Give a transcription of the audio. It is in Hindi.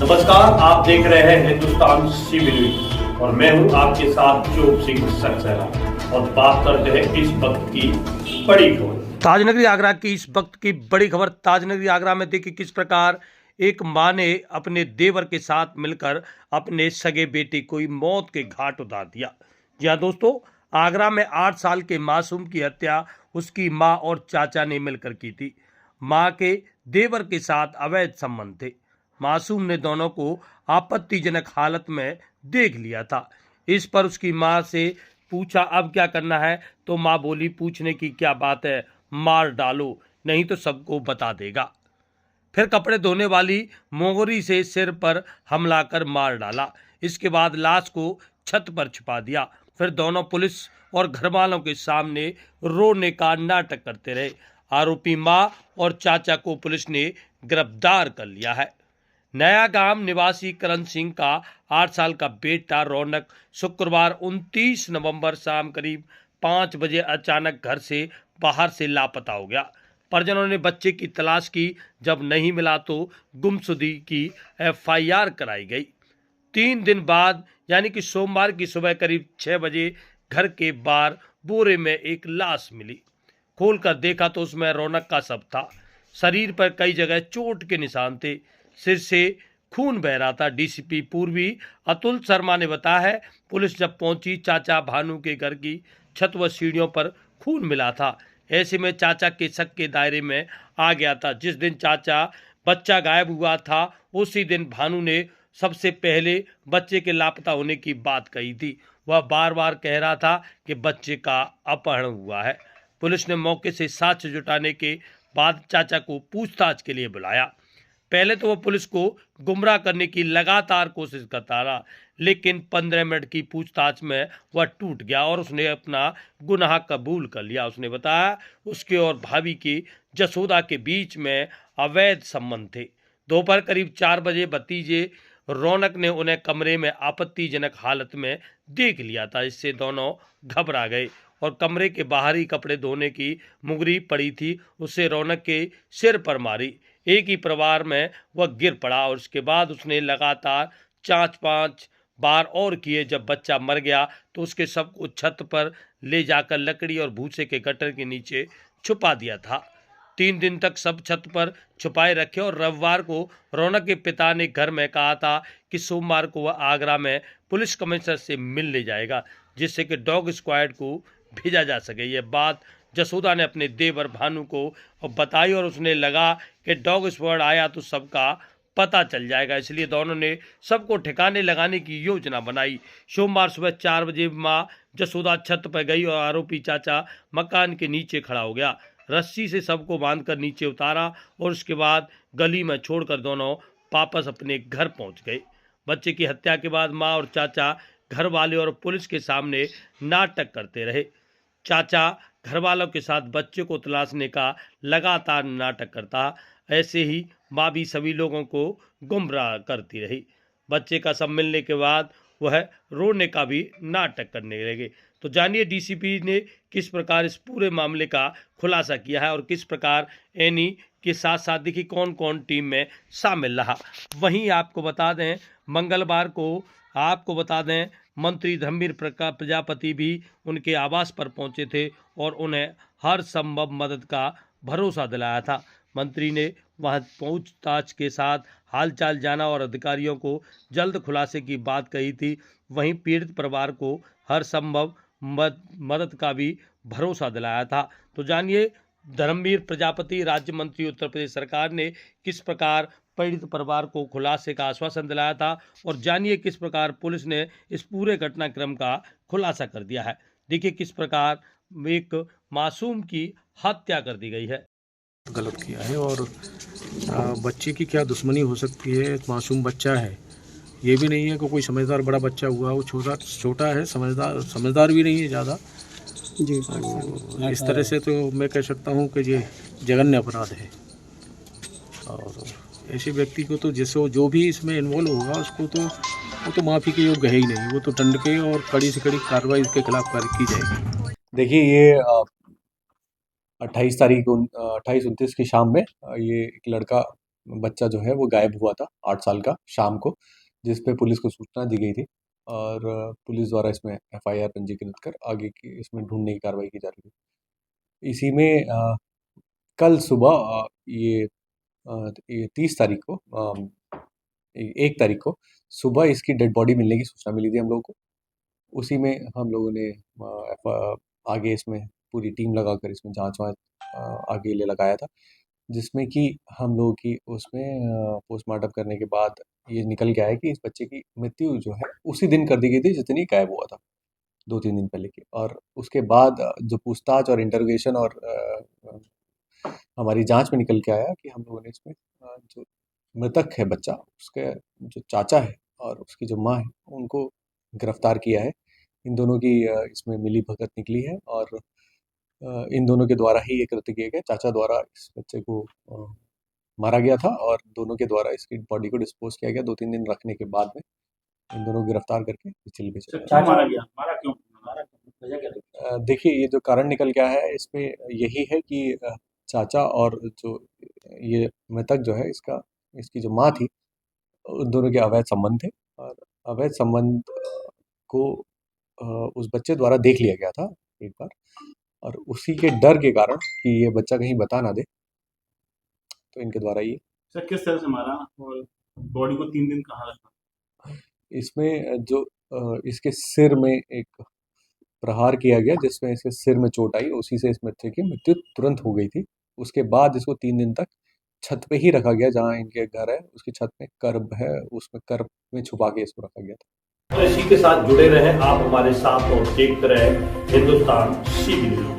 नमस्कार, आप देख रहे हैं हिंदुस्तान सीबी न्यूज और मैं हूं आपके साथ चोप सिंह सक्सेना और बात करते हैं इस वक्त की बड़ी खबर। ताजनगरी आगरा की इस वक्त की बड़ी खबर। ताजनगरी आगरा में देखिए किस प्रकार एक मां ने अपने देवर के साथ मिलकर अपने सगे बेटे को मौत के घाट उतार दिया। जी हाँ दोस्तों, आगरा में 8 साल के मासूम की हत्या उसकी मां और चाचा ने मिलकर की थी। मां के देवर के साथ अवैध संबंध थे। मासूम ने दोनों को आपत्तिजनक हालत में देख लिया था। इस पर उसकी मां से पूछा अब क्या करना है, तो मां बोली पूछने की क्या बात है, मार डालो नहीं तो सबको बता देगा। फिर कपड़े धोने वाली मोगरी से सिर पर हमला कर मार डाला। इसके बाद लाश को छत पर छिपा दिया। फिर दोनों पुलिस और घर वालों के सामने रोने का नाटक करते रहे। आरोपी मां और चाचा को पुलिस ने गिरफ्तार कर लिया है। नया गांव निवासी करण सिंह का 8 साल का बेटा रौनक शुक्रवार 29 नवंबर शाम करीब 5 बजे अचानक घर से बाहर से लापता हो गया। परिजनों ने बच्चे की तलाश की। जब नहीं मिला तो गुमशुदगी की एफआईआर कराई गई। 3 दिन बाद यानी कि सोमवार की सुबह करीब 6 बजे घर के बाहर बोरे में एक लाश मिली। खोलकर देखा तो उसमें रौनक का शव था। शरीर पर कई जगह चोट के निशान थे। सिर से खून बह रहा था। डीसीपी पूर्वी अतुल शर्मा ने बताया है, पुलिस जब पहुंची चाचा भानु के घर की छत व सीढ़ियों पर खून मिला था। ऐसे में चाचा के शक के दायरे में आ गया था। जिस दिन चाचा बच्चा गायब हुआ था उसी दिन भानु ने सबसे पहले बच्चे के लापता होने की बात कही थी। वह बार बार कह रहा था कि बच्चे का अपहरण हुआ है। पुलिस ने मौके से साक्ष्य जुटाने के बाद चाचा को पूछताछ के लिए बुलाया। पहले तो वह पुलिस को गुमराह करने की लगातार कोशिश करता रहा, लेकिन 15 मिनट की पूछताछ में वह टूट गया और उसने अपना गुनाह कबूल कर लिया। उसने बताया उसके और भाभी की जसोदा के बीच में अवैध संबंध थे। दोपहर करीब 4 बजे भतीजे रौनक ने उन्हें कमरे में आपत्तिजनक हालत में देख लिया था। इससे दोनों घबरा गए और कमरे के बाहर ही कपड़े धोने की मुगरी पड़ी थी उसे रौनक के सिर पर मारी। एक ही परिवार में वह गिर पड़ा और उसके बाद उसने लगातार 4-5 बार और किए। जब बच्चा मर गया तो उसके शव को छत पर ले जाकर लकड़ी और भूसे के गट्टर के नीचे छुपा दिया था। 3 दिन तक सब छत पर छुपाए रखे और रविवार को रौनक के पिता ने घर में कहा था कि सोमवार को वह आगरा में पुलिस कमिश्नर से मिलने जाएगा, जिससे कि डॉग स्क्वाड को भेजा जा सके। यह बात जसोदा ने अपने देवर भानु को बताई और उसने लगा कि डॉग स्क्वाड आया तो सबका पता चल जाएगा, इसलिए दोनों ने सबको ठिकाने लगाने की योजना बनाई। सोमवार सुबह 4 बजे मां जसोदा छत पर गई और आरोपी चाचा मकान के नीचे खड़ा हो गया। रस्सी से सबको बांधकर नीचे उतारा और उसके बाद गली में छोड़कर दोनों वापस अपने घर पहुंच गए। बच्चे की हत्या के बाद मां और चाचा घर वाले और पुलिस के सामने नाटक करते रहे। चाचा घर वालों के साथ बच्चे को तलाशने का लगातार नाटक करता। ऐसे ही माँ भी सभी लोगों को गुमराह करती रही। बच्चे का सब मिलने के बाद वह रोने का भी नाटक करने लगे। तो जानिए डीसीपी ने किस प्रकार इस पूरे मामले का खुलासा किया है और किस प्रकार एनी के साथ साथ देखिए कौन कौन टीम में शामिल रहा। वहीं आपको बता दें मंगलवार को मंत्री धर्मवीर प्रजापति भी उनके आवास पर पहुंचे थे और उन्हें हर संभव मदद का भरोसा दिलाया था। मंत्री ने वहां पूछताछ के साथ हालचाल जाना और अधिकारियों को जल्द खुलासे की बात कही थी। वहीं पीड़ित परिवार को हर संभव मदद का भी भरोसा दिलाया था। तो जानिए धर्मवीर प्रजापति राज्य मंत्री उत्तर प्रदेश सरकार ने किस प्रकार पीड़ित परिवार को खुलासे का आश्वासन दिलाया था और जानिए किस प्रकार पुलिस ने इस पूरे घटनाक्रम का खुलासा कर दिया है। देखिए किस प्रकार एक मासूम की हत्या कर दी गई है। गलत किया है और बच्चे की क्या दुश्मनी हो सकती है। एक मासूम बच्चा है, ये भी नहीं है कि कोई समझदार बड़ा बच्चा हुआ, वो छोटा है, समझदार भी नहीं है ज़्यादा जी। तो इस तरह से तो मैं कह सकता हूँ कि ये जघन्य अपराध है और ऐसे व्यक्ति को तो जैसे जो भी इसमें इन्वॉल्व होगा उसको तो वो तो माफ़ी के योग्य है ही नहीं। वो तो दंड के और कड़ी से कड़ी कार्रवाई उसके खिलाफ की जाएगी। देखिए ये 28 तारीख 28-29 की शाम में ये एक लड़का बच्चा जो है वो गायब हुआ था 8 साल का शाम को, जिस पे पुलिस को सूचना दी गई थी और पुलिस द्वारा इसमें एफआईआर पंजीकृत कर आगे की इसमें ढूंढने की कार्रवाई की जा रही है। इसी में कल सुबह ये 30 तारीख को 1 तारीख को सुबह इसकी डेड बॉडी मिलने की सूचना मिली थी हम लोगों को। उसी में हम लोगों ने आगे इसमें पूरी टीम लगाकर इसमें जांच वाँच आगे ले लगाया था, जिसमें कि हम लोगों की उसमें पोस्टमार्टम करने के बाद ये निकल के आया कि इस बच्चे की मृत्यु जो है उसी दिन कर दी गई थी जिस दिन ये गायब हुआ था, 2-3 दिन पहले की। और उसके बाद जो पूछताछ और इंटरोगेशन और हमारी जांच में निकल के आया कि हम लोगों ने इसमें जो मृतक है बच्चा, उसके जो चाचा है और उसकी जो माँ है, उनको गिरफ्तार किया है। इन दोनों की इसमें मिलीभगत निकली है और इन दोनों के द्वारा ही ये कृत्य किया गया। चाचा द्वारा इस बच्चे को मारा गया था और दोनों के द्वारा इसकी बॉडी को डिस्पोज किया गया। 2-3 दिन रखने के बाद में इन दोनों को गिरफ्तार करके जेल भेजा गया। मारा गया, मारा क्यों, वजह क्या रही? देखिए, ये जो कारण निकल के आया है इसमें यही है कि चाचा और जो ये मृतक जो है इसकी जो माँ थी, उन दोनों के अवैध संबंध थे और अवैध संबंध को उस बच्चे द्वारा देख लिया गया था एक बार, और उसी के डर के कारण कि ये बच्चा कहीं बता ना दे, तो इनके द्वारा ये सर किस तरह से मारा और बॉडी को 3 दिन कहाँ रखा? इसमें जो इसके सिर में एक प्रहार किया गया जिसमें इसके सिर में चोट आई, उसी से इस बच्चे की मृत्यु तुरंत हो गई थी। उसके बाद इसको 3 दिन तक छत पे ही रखा गया, जहाँ इनके घर है उसकी छत में कर्ब है, उसमें कर्ब में छुपा के इसको रखा गया था। तो इसी के साथ जुड़े रहें आप हमारे साथ और देखते रहें हिंदुस्तान CB न्यूज़।